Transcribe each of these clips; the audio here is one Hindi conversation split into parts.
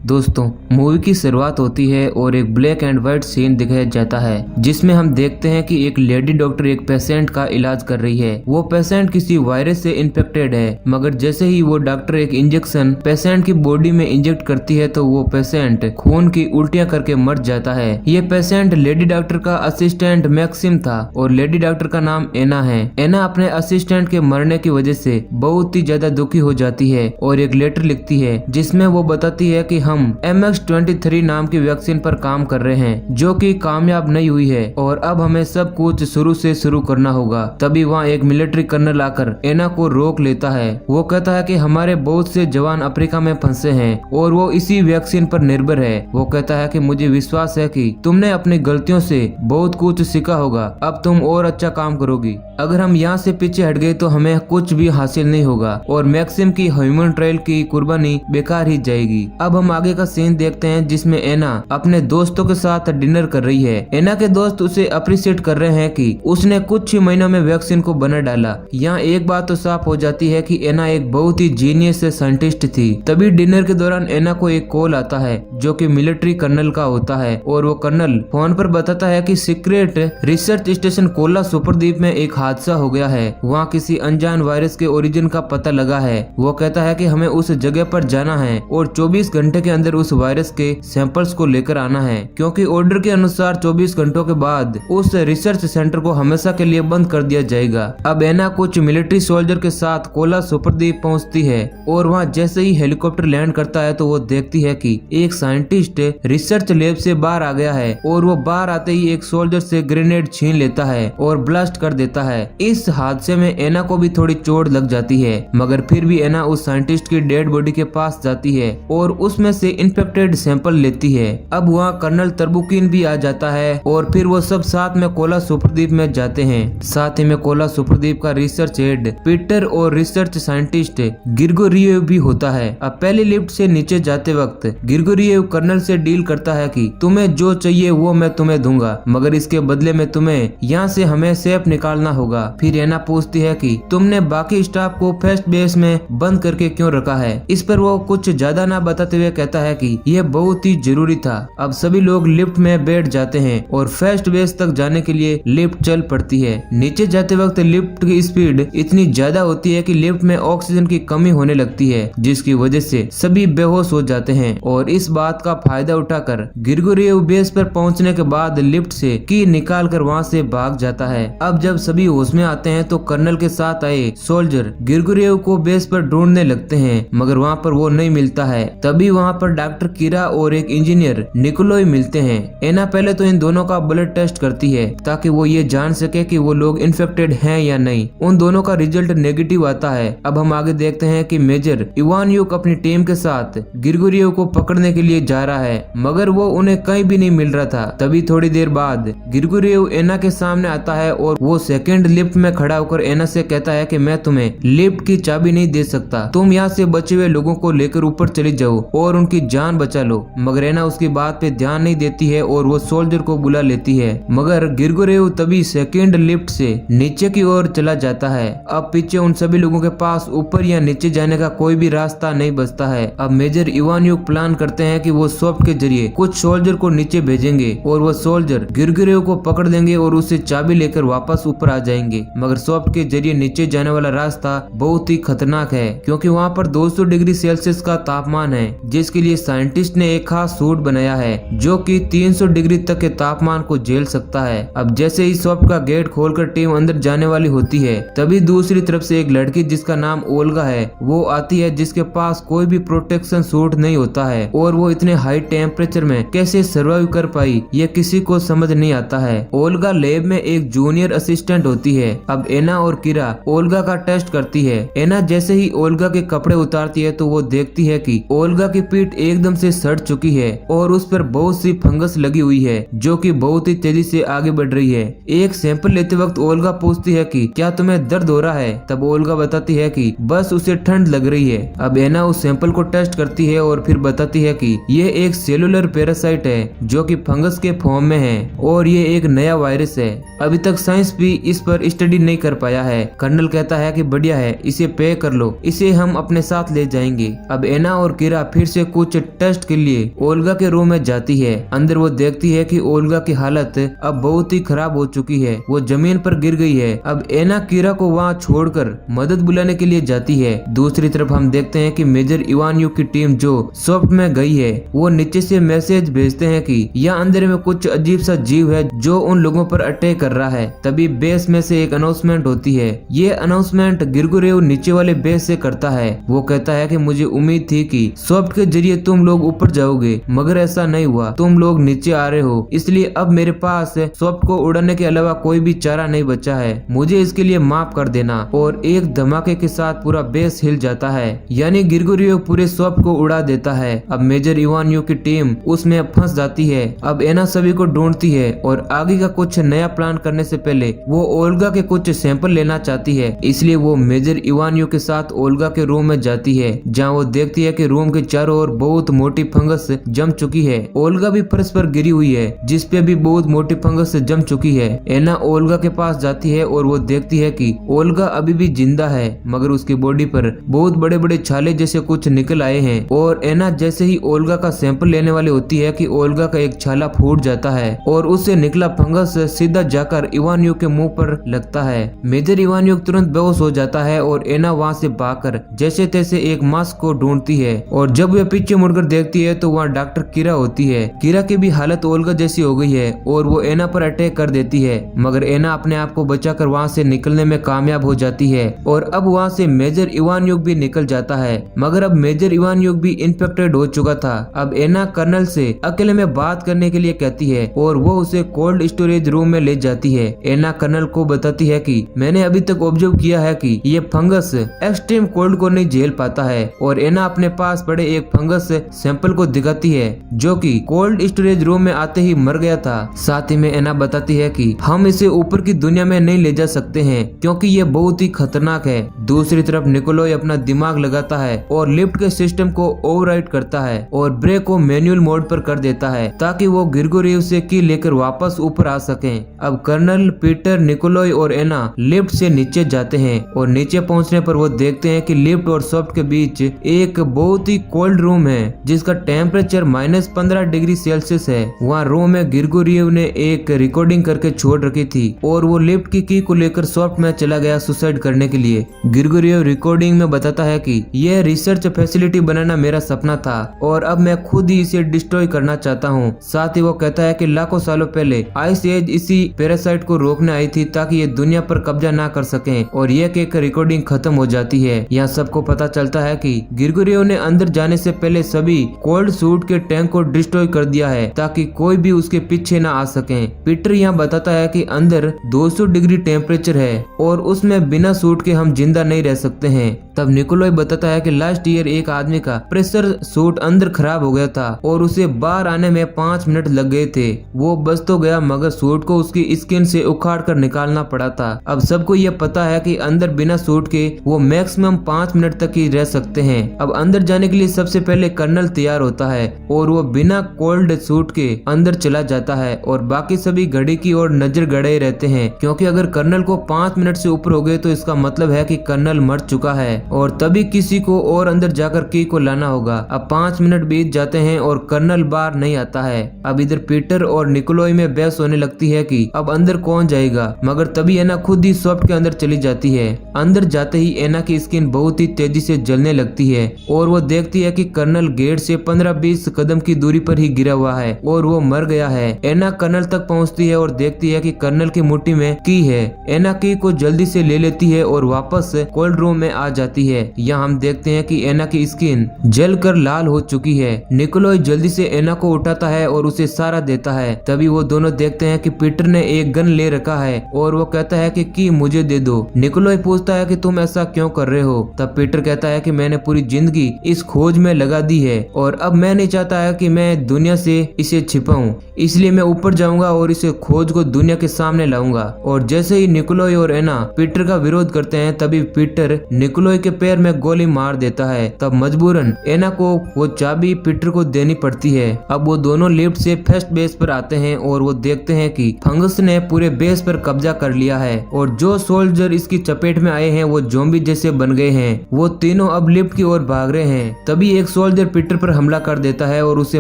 दोस्तों, मूवी की शुरुआत होती है और एक ब्लैक एंड व्हाइट सीन दिखाया जाता है जिसमें हम देखते हैं कि एक लेडी डॉक्टर एक पेशेंट का इलाज कर रही है। वो पेशेंट किसी वायरस से इन्फेक्टेड है, मगर जैसे ही वो डॉक्टर एक इंजेक्शन पेशेंट की बॉडी में इंजेक्ट करती है तो वो पेशेंट खून की उल्टियां करके मर जाता है। ये पेशेंट लेडी डॉक्टर का असिस्टेंट मैक्सिम था और लेडी डॉक्टर का नाम एना है। एना अपने असिस्टेंट के मरने की वजह से बहुत ही ज्यादा दुखी हो जाती है और एक लेटर लिखती है जिसमें वो बताती है कि हम MX23 नाम की वैक्सीन पर काम कर रहे हैं जो कि कामयाब नहीं हुई है और अब हमें सब कुछ शुरू से शुरू करना होगा। तभी वहाँ एक मिलिट्री कर्नल आकर एना को रोक लेता है। वो कहता है कि हमारे बहुत से जवान अफ्रीका में फंसे हैं और वो इसी वैक्सीन पर निर्भर है। वो कहता है कि मुझे विश्वास है कि तुमने अपनी गलतियों से बहुत कुछ सीखा होगा, अब तुम और अच्छा काम करोगी। अगर हम यहाँ से पीछे हट गए तो हमें कुछ भी हासिल नहीं होगा और मैक्सिम की ह्यूमन ट्रायल की कुर्बानी बेकार ही जाएगी। अब हम आगे का सीन देखते हैं जिसमें एना अपने दोस्तों के साथ डिनर कर रही है। एना के दोस्त उसे अप्रिशिएट कर रहे हैं कि उसने कुछ ही महीनों में वैक्सीन को बना डाला। यहाँ एक बात तो साफ हो जाती है कि एना एक बहुत ही जीनियस साइंटिस्ट थी। तभी डिनर के दौरान एना को एक कॉल आता है जो कि मिलिट्री कर्नल का होता है और वो कर्नल फोन पर बताता है कि सीक्रेट रिसर्च स्टेशन कोला सुपरद्वीप में एक हादसा हो गया है। वहाँ किसी अनजान वायरस के ओरिजिन का पता लगा है। वो कहता है कि हमें उस जगह पर जाना है और 24 घंटे के अंदर उस वायरस के सैंपल्स को लेकर आना है, क्योंकि ऑर्डर के अनुसार 24 घंटों के बाद उस रिसर्च सेंटर को हमेशा के लिए बंद कर दिया जाएगा। अब एना कुछ मिलिट्री सोल्जर के साथ कोला सुपरद्वीप पहुंचती है और वहां जैसे ही हेलीकॉप्टर लैंड करता है तो वो देखती है कि एक साइंटिस्ट रिसर्च लैब से बाहर आ गया है और वो बाहर आते ही एक सोल्जर से ग्रेनेड छीन लेता है और ब्लास्ट कर देता है। इस हादसे में एना को भी थोड़ी चोट लग जाती है, मगर फिर भी एना उस साइंटिस्ट की डेड बॉडी के पास जाती है और उसमें से इन्फेक्टेड सैंपल लेती है। अब वहाँ कर्नल तरबुकिन भी आ जाता है और फिर वो सब साथ में कोला सुपरद्वीप में जाते हैं। साथ ही में कोला सुपरद्वीप का रिसर्च हेड पीटर और रिसर्च साइंटिस्ट गिरगोरिएव भी होता है। अब पहली लिफ्ट से नीचे जाते वक्त गिरगोरिएव कर्नल से डील करता है कि तुम्हें जो चाहिए वो मैं तुम्हें दूंगा, मगर इसके बदले में तुम्हें यहाँ से हमें सेफ निकालना होगा। फिर एना पूछती है कि तुमने बाकी स्टाफ को फर्स्ट बेस में बंद करके क्यों रखा है। इस पर वो कुछ ज्यादा ना बताते हुए कहता है कि यह बहुत ही जरूरी था। अब सभी लोग लिफ्ट में बैठ जाते हैं और फर्स्ट बेस तक जाने के लिए लिफ्ट चल पड़ती है। नीचे जाते वक्त लिफ्ट की स्पीड इतनी ज्यादा होती है कि लिफ्ट में ऑक्सीजन की कमी होने लगती है, जिसकी वजह से सभी बेहोश हो जाते हैं और इस बात का फायदा उठाकर गिरगोरिएव बेस पर पहुंचने के बाद लिफ्ट से की निकाल कर वहाँ से भाग जाता है। अब जब सभी होश में आते हैं तो कर्नल के साथ आए सोल्जर गिरगोरिएव को बेस पर ढूंढने लगते हैं, मगर वहाँ पर वो नहीं मिलता है। तभी वहाँ पर डॉक्टर कीरा और एक इंजीनियर निकोलोई मिलते हैं। एना पहले तो इन दोनों का ब्लड टेस्ट करती है ताकि वो ये जान सके कि वो लोग इन्फेक्टेड हैं या नहीं। उन दोनों का रिजल्ट नेगेटिव आता है। अब हम आगे देखते हैं कि मेजर इवान्यूक अपनी टीम के साथ गिरगोरिएव को पकड़ने के लिए जा रहा है, मगर वो उन्हें कहीं भी नहीं मिल रहा था। तभी थोड़ी देर बाद गिरगोरिएव एना के सामने आता है और वो सेकंड लिफ्ट में खड़ा होकर एना से कहता है कि मैं तुम्हें लिफ्ट की चाबी नहीं दे सकता, तुम यहाँ से बचे हुए लोगों को लेकर ऊपर चली जाओ और उनकी जान बचा लो। मगर एना उसकी बात पे ध्यान नहीं देती है और वो सोल्जर को बुला लेती है, मगर गिरगोरिएव तभी सेकंड लिफ्ट से नीचे की ओर चला जाता है। अब पीछे उन सभी लोगों के पास ऊपर या नीचे जाने का कोई भी रास्ता नहीं बचता है। अब मेजर इवान्यूक प्लान करते हैं कि वो सॉफ्ट के जरिए कुछ सोल्जर को नीचे भेजेंगे और वो सोल्जर गिरगोरिएव को पकड़ लेंगे और उससे चाबी लेकर वापस ऊपर आ जाएंगे। मगर सॉफ्ट के जरिए नीचे जाने वाला रास्ता बहुत ही खतरनाक है, क्योंकि वहाँ पर 200 डिग्री सेल्सियस का तापमान है, जिसके लिए साइंटिस्ट ने एक खास सूट बनाया है जो कि 300 डिग्री तक के तापमान को झेल सकता है। अब जैसे ही सॉफ्ट का गेट खोलकर टीम अंदर जाने वाली होती है, तभी दूसरी तरफ से एक लड़की जिसका नाम ओल्गा है वो आती है, जिसके पास कोई भी प्रोटेक्शन सूट नहीं होता है और वो इतने हाई टेम्परेचर में कैसे सर्वाइव कर पाई ये किसी को समझ नहीं आता है। ओल्गा लैब में एक जूनियर असिस्टेंट होती है। अब एना और कीरा ओल्गा का टेस्ट करती है। एना जैसे ही ओल्गा के कपड़े उतारती है तो वो देखती है कि ओल्गा की पीठ एकदम से सड़ चुकी है और उस पर बहुत सी फंगस लगी हुई है जो कि बहुत ही तेजी से आगे बढ़ रही है। एक सैंपल लेते वक्त ओल्गा पूछती है कि क्या तुम्हें दर्द हो रहा है। तब ओल्गा बताती है कि बस उसे ठंड लग रही है। अब एना उस सैंपल को टेस्ट करती है और फिर बताती है कि ये एक सेलुलर पैरासाइट है जो कि फंगस के फॉर्म में है और ये एक नया वायरस है। अभी तक साइंस भी इस पर स्टडी नहीं कर पाया है। कर्नल कहता है कि बढ़िया है, इसे पे कर लो, इसे हम अपने साथ ले जाएंगे। अब एना और कीरा फिर से कुछ टेस्ट के लिए ओल्गा के रूम में जाती है। अंदर वो देखती है कि ओल्गा की हालत अब बहुत ही खराब हो चुकी है, वो जमीन पर गिर गई है। अब एना कीरा को वहाँ छोड़कर मदद बुलाने के लिए जाती है। दूसरी तरफ हम देखते हैं कि मेजर इवान्यूक की टीम जो सॉफ्ट में गई है वो नीचे से मैसेज भेजते हैं कि यहाँ अंदर में कुछ अजीब सा जीव है जो उन लोगों पर अटैक कर रहा है। तभी बेस में से एक अनाउंसमेंट होती है। ये अनाउंसमेंट गिरगुरेव नीचे वाले बेस से करता है। वो कहता है कि मुझे उम्मीद थी कि सॉफ्ट के जरिए तुम लोग ऊपर जाओगे, मगर ऐसा नहीं हुआ, तुम लोग नीचे आ रहे हो, इसलिए अब मेरे पास सॉफ्ट को उड़ाने के अलावा कोई भी चारा नहीं बचा है, मुझे इसके लिए माफ कर देना। और एक धमाके के साथ पूरा बेस हिल जाता है, यानी गिरगुरेव पूरे सॉफ्ट को उड़ा देता है। अब मेजर इवान्यूक की टीम उसमें फंस जाती है। अब एना सभी को ढूंढती है और आगे का कुछ नया प्लान करने से पहले वो ओल्गा के कुछ सैंपल लेना चाहती है, इसलिए वो मेजर इवान्यूक के साथ ओल्गा के रूम में जाती है, जहाँ वो देखती है कि रूम के चारों ओर बहुत मोटी फंगस जम चुकी है। ओल्गा भी फर्श पर गिरी हुई है जिसपे भी बहुत मोटी फंगस जम चुकी है। एना ओल्गा के पास जाती है और वो देखती है कि ओल्गा अभी भी जिंदा है, मगर उसकी बॉडी पर बहुत बड़े बड़े छाले जैसे कुछ निकल आए हैं। और एना जैसे ही ओल्गा का सैंपल लेने वाली होती है कि ओल्गा का एक छाला फूट जाता है और उससे निकला फंगस सीधा जाकर इवान्यूक के मुंह पर लगता है। मेजर इवान्यूक तुरंत बेहोश हो जाता है और एना वहाँ से भागकर जैसे तैसे एक मास्क को ढूंढती है। और जब वह पीछे मुड़कर देखती है तो वहाँ डॉक्टर कीरा होती है। कीरा की भी हालत ओल्गा जैसी हो गई है और वो एना पर अटैक कर देती है, मगर एना अपने आप को बचाकर वहाँ से निकलने में कामयाब हो जाती है। और अब वहाँ से मेजर इवान्यूक भी निकल जाता है, मगर अब मेजर इवान्यूक भी इन्फेक्टेड हो चुका था। अब एना कर्नल से अकेले में बात करने के लिए कहती है और वो उसे कोल्ड स्टोरेज रूम में ले जाती है। एना कर्नल को बताती है कि मैंने अभी तक ऑब्जर्व किया है कि ये फंगस एक्सट्रीम कोल्ड को नहीं झेल पाता है। और एना अपने पास पड़े एक फंगस सैंपल को दिखाती है जो कि कोल्ड स्टोरेज रूम में आते ही मर गया था। साथ ही में एना बताती है कि हम इसे ऊपर की दुनिया में नहीं ले जा सकते हैं क्योंकि ये बहुत ही खतरनाक है। दूसरी तरफ निकोलोय अपना दिमाग लगाता है और लिफ्ट के सिस्टम को ओवरराइड करता है और ब्रेक को मैनुअल मोड पर कर देता है ताकि वो गिरगुरेव से की लेकर वापस ऊपर आ सकें। अब कर्नल, पीटर, निकोलोय और एना लिफ्ट से नीचे जाते हैं और नीचे पहुंचने पर वो देखते हैं कि लिफ्ट और सॉफ्ट के बीच एक बहुत ही कोल्ड रूम है जिसका टेम्परेचर -15 डिग्री सेल्सियस है। वहाँ रूम में गिरगुरेव ने एक रिकॉर्डिंग करके छोड़ रखी थी और वो लिफ्ट की की को लेकर सॉफ्ट में चला गया सुसाइड करने के लिए। गिरगुरेव रिकॉर्डिंग में बताता है कि यह रिसर्च फैसिलिटी बनाना मेरा सपना था और अब मैं खुद ही इसे डिस्ट्रॉय करना चाहता हूँ। साथ ही वो कहता है कि लाखों सालों पहले आइस एज इसी पैरासाइट को रोकने आई थी ताकि ये दुनिया पर कब्जा ना कर सकें। और यह कहकर रिकॉर्डिंग खत्म हो जाती है। यहाँ सबको पता चलता है कि गिरगुरेव ने अंदर जाने से पहले सभी कोल्ड सूट के टैंक को डिस्ट्रॉय कर दिया है ताकि कोई भी उसके पीछे ना आ सके। पीटर यहाँ बताता है कि अंदर 200 डिग्री टेम्परेचर है और उसमें बिना सूट के हम जिंदा नहीं रह सकते हैं। तब निकोलोय बताता है कि लास्ट ईयर एक आदमी का प्रेशर सूट अंदर खराब हो गया था और उसे बाहर आने में 5 मिनट लग गए थे। वो बच तो गया मगर सूट को उसकी स्किन से उखाड़ कर निकालना पड़ा था। अब सबको ये पता है कि अंदर बिना सूट के वो मैक्सिमम 5 मिनट तक ही रह सकते हैं। अब अंदर जाने के लिए सबसे पहले कर्नल तैयार होता है और वो बिना कोल्ड सूट के अंदर चला जाता है और बाकी सभी घड़ी की ओर नजर गड़े रहते हैं क्योंकि अगर कर्नल को 5 मिनट से ऊपर हो गए तो इसका मतलब है कि कर्नल मर चुका है और तभी किसी को और अंदर जाकर की को लाना होगा। अब 5 मिनट बीत जाते हैं और कर्नल बाहर नहीं आता है। अब इधर पीटर और निकोलोय में बहस होने लगती है कि अब अंदर कौन जाएगा, मगर तभी एना खुद ही सॉफ्ट के अंदर चली जाती है। अंदर जाते ही एना की स्किन बहुत ही तेजी से जलने लगती है और वो देखती है कि कर्नल गेट से 15-20 कदम की दूरी पर ही गिरा हुआ है और वो मर गया है। एना कर्नल तक पहुंचती है और देखती है कि कर्नल की मुट्ठी में की है। एना की को जल्दी से ले लेती है और वापस कोल्ड रूम में आ जाती है। यहाँ हम देखते हैं कि एना की स्किन जलकर लाल हो चुकी है। निकोलोय जल्दी से एना को उठाता है और उसे सहारा देता है। तभी वो दोनों देखते हैं कि पीटर ने एक गन ले रखा है और वो कहता है कि की मुझे दे दो। निकोलोय पूछता है कि तुम ऐसा क्यों कर रहे हो। तब पीटर कहता है कि मैंने पूरी जिंदगी इस खोज में लगा दी है और अब मैं नहीं चाहता है कि मैं दुनिया से इसे छिपाऊं, इसलिए मैं ऊपर जाऊंगा और इसे खोज को दुनिया के सामने लाऊंगा। और जैसे ही निकोलोय और एना पीटर का विरोध करते हैं तभी पीटर निकोलोय के पैर में गोली मार देता है। तब मजबूरन एना को वो चाबी पीटर को देनी पड़ती है। अब वो दोनों लिफ्ट से फर्स्ट बेस पर आते हैं और वो देखते हैं कि फंगस ने पूरे बेस पर कब्जा कर लिया है और जो सोल्जर इसकी चपेट में आए हैं वो ज़ॉम्बी जैसे बन गए हैं। वो तीनों अब लिफ्ट की ओर भाग रहे हैं। तभी एक सोल्जर पीटर पर हमला कर देता है और उसे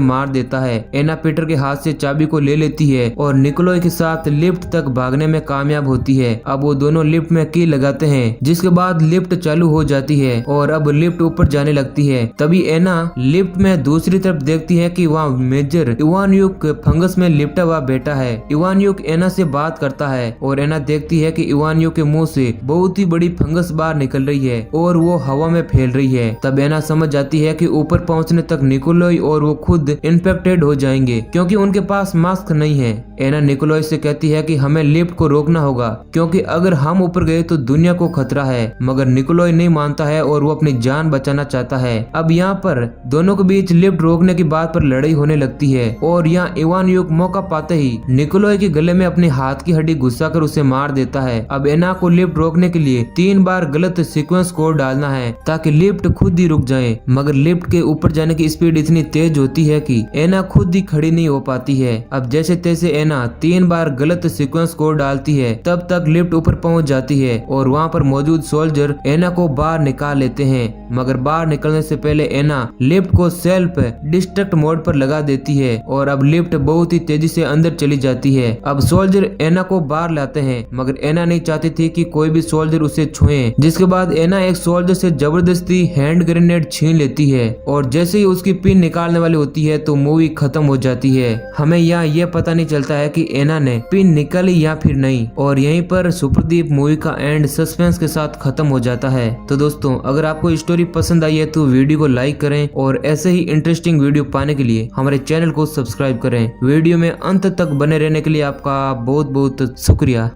मार देता है। एना पीटर के हाथ से चाबी को ले लेती है और निकोलाई के साथ लिफ्ट तक भागने में कामयाब होती है। अब वो दोनों लिफ्ट में की लगाते हैं, जिसके बाद लिफ्ट चालू हो जाती है और अब लिफ्ट ऊपर जाने लगती है। तभी एना लिफ्ट में दूसरी तरफ देखती है कि वहाँ मेजर इवान्यूक फंगस में लिपटा हुआ बैठा है। इवान्यूक एना से बात करता है और एना देखती है कि इवान्यूक के मुंह से बहुत ही बड़ी फंगस बाहर निकल रही है और वो हवा में फैल रही है। तब एना समझ जाती है कि ऊपर पहुंचने तक निकोलाई और वो खुद इन्फेक्टेड हो जाएंगे क्योंकि उनके पास मास्क नहीं है। एना निकोलाई से कहती है कि हमें लिफ्ट को रोकना होगा क्योंकि अगर हम ऊपर गए तो दुनिया को खतरा है, मगर निकोलाई नहीं मानता है और वो अपनी जान बचाना चाहता है। अब यहाँ पर दोनों के बीच लिफ्ट रोकने की बात पर लड़ाई होने लगती है और यहाँ इवान्यूक मौका पाते ही निकोलाई के गले में अपने हाथ की हड्डी घुसाकर उसे मार देता है। अब एना को लिफ्ट रोकने के लिए 3 बार गलत सीक्वेंस कोड डालना है ताकि लिफ्ट खुद ही रुक जाए, मगर लिफ्ट के ऊपर जाने की स्पीड इतनी तेज होती है कि एना खुद ही खड़ी नहीं हो पाती है। अब जैसे तैसे एना 3 बार गलत सीक्वेंस कोड डालती है, तब तक लिफ्ट ऊपर पहुंच जाती है और वहाँ पर मौजूद सोल्जर एना को बाहर निकाल लेते हैं, मगर बाहर निकलने से पहले एना लिफ्ट को सेल्फ डिस्ट्रक्ट मोड पर लगा देती है और अब लिफ्ट बहुत ही तेजी से अंदर चली जाती है। अब सोल्जर एना को बाहर लाते हैं, मगर एना नहीं चाहती थी कि कोई भी सोल्जर उसे छुए, जिसके बाद एना एक सोल्जर से जबरदस्ती हैंड ग्रेनेड छीन लेती है और जैसे ही उसकी पिन निकालने वाली होती है तो मूवी खत्म हो जाती है। हमें यहाँ ये पता नहीं चलता है कि एना ने पिन निकाली या फिर नहीं, और यहीं पर सुप्रदीप मूवी का एंड सस्पेंस के साथ खत्म हो जाता है। तो दोस्तों, अगर आपको स्टोरी पसंद आई है तो वीडियो को लाइक करें और ऐसे ही इंटरेस्टिंग वीडियो पाने के लिए हमारे चैनल को सब्सक्राइब करें। वीडियो में अंत तक बने रहने के लिए आपका बहुत बहुत शुक्रिया।